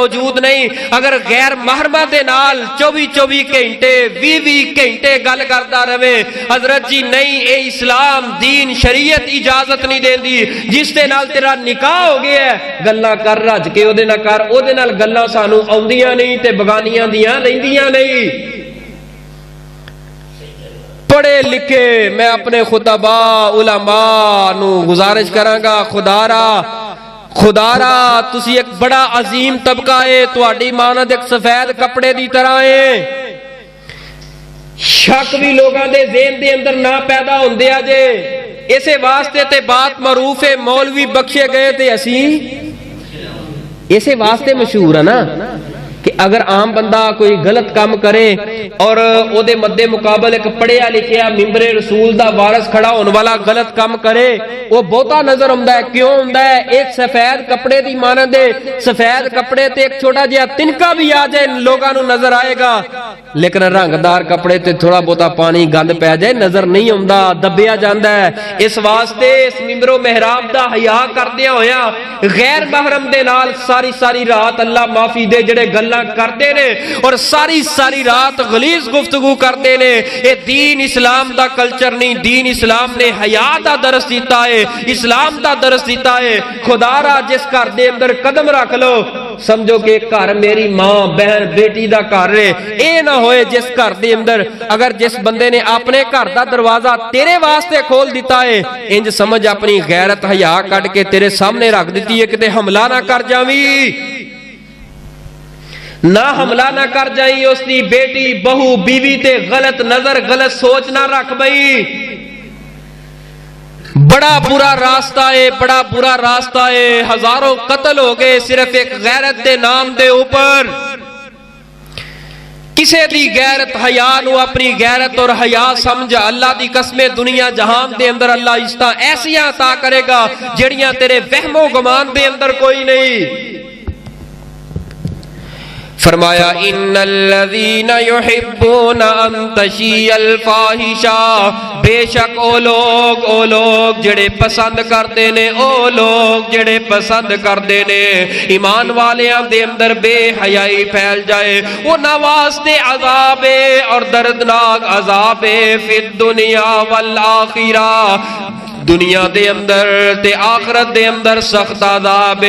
موجود نہیں. اگر غیر محرمہ دے نال 24 گھنٹے 20 گھنٹے گل کرتا رہے حضرت جی نہیں، اے اسلام دین شریعت اجازت نہیں دیندی. جس دے نال تیرا نکاح ہو گیا ہے گلاں کر رج کے او دے نال کر، او دے نال گلاں سانو آوندیاں نہیں تے بگانیاں دیاں رہندیاں نہیں. پڑھے لکھے میں اپنے خطباء علماء نو گزارش کراں گا، خدا را تسی ایک بڑا عظیم طبقہ ہے، تواڈی مانند ایک سفید کپڑے دی طرح ہے. شک بھی لوگاں دے ذہن دے اندر نہ پیدا ہوندے آ جے. اسے واسطے تے بات معروف ہے، مولوی بخشے گئے تے اسی اسے واسطے مشہور ہے نا کہ اگر عام بندہ کوئی غلط کام کرے اور او دے مد مقابل ایک پڑھیا لکھیا ممبر رسول دا وارث کھڑا ہونے والا غلط کام کرے وہ بہتا نظر آندا ہے. کیوں آندا ہے؟ ایک سفید کپڑے دی مانند ہے، سفید کپڑے تے ایک چھوٹا جہا تنکا بھی آ جائے لوگاں نو نظر آئے گا، لیکن رنگدار کپڑے تے تھوڑا بہتا پانی گند پہ جائے نظر نہیں آندا، دبیا جاندا ہے. اس واسطے اس ممبر و محراب دا حیا کردیا ہویا غیر محرم دے نال ساری رات اللہ معافی دے جڑے گلاں کرتے نے اور ساری رات غلیظ گفتگو کرتے نے. اے دین اسلام دا کلچر نہیں، دین اسلام نے حیا دا درس دیتا ہے، اسلام دا درس دیتا ہے. خدا را جس گھر دے اندر قدم رکھ لو سمجھو کہ گھر میری ماں بہن بیٹی دا گھر ہے. اے نہ ہوئے جس گھر دے اندر اگر جس بندے نے اپنے گھر دا دروازہ تیرے واسطے کھول دیتا ہے انج سمجھ اپنی غیرت حیا کٹ کے تیرے سامنے رکھ دیتی ہے کہ حملہ نہ کر جاویں، نہ حملہ نہ کر جائیں. اس دی بیٹی بہو بیوی تے غلط نظر غلط سوچ نہ رکھ بئی. بڑا برا راستہ ہے، بڑا برا راستہ ہے. ہزاروں قتل ہو گئے صرف ایک غیرت دے نام دے اوپر. کسے دی غیرت حیا نو اپنی غیرت اور حیا سمجھا. اللہ دی قسمیں دنیا جہان دے اندر اللہ عزتاں ایسیاں عطا کرے گا جڑیاں تیرے وہم و گمان دے اندر کوئی نہیں. فرمایا ان الذین یحبون ان تشیع الفاحشہ، بے شک او لوگ جڑے پسند کرتے نے، او لوگ جڑے پسند کرتے نے ایمان والیاں دے اندر بے حیائی پھیل جائے. وہ واسطے عذاب اور دردناک عذاب فی الدنیا والآخرہ، دنیا دے اندر تے آخرت دے اندر سخت عذاب.